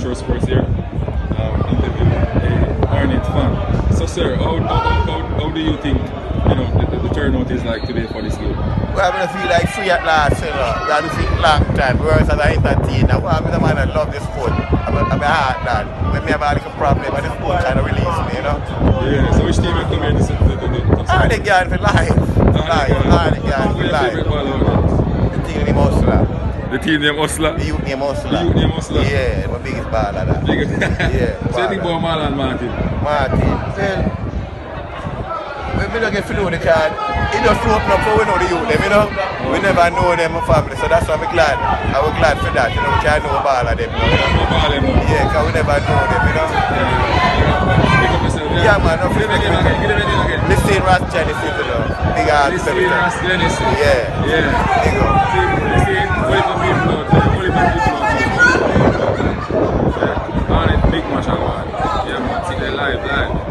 Metro Sports here. Interviewing a Arnette fan. So, sir, how do you think the turnout is like today for this game? Well, I feel like free at last, you know. We have to think long time. We always have an entertainer. Well, I'm the man that love this sport. I'm a heart that. When me have a little problem, and this sport kind of release me, you know. Yeah, so which team you come here to Arnette girl for life. Arnette girl for life. The team named Hustler. The team named Hustler? The youth named Hustler. The youth named Hustler? Yeah, my biggest baller that. Yeah. So you think about Marlon Martin? Well, we don't get to know the card. It just open up for we know the youth them, you know. We never know them family, so that's why I'm glad. I was glad for that, you know. We can't know about all of them, you know. Yeah, because we never know them, you know. Yeah, man. No, give it again. Listen, Ras Genesis, you know. Big ass. Listen, Ras Genesis. Yeah. Big up. Listen, Oliver people out there. Arnette big match, man. Yeah, man. See, they live.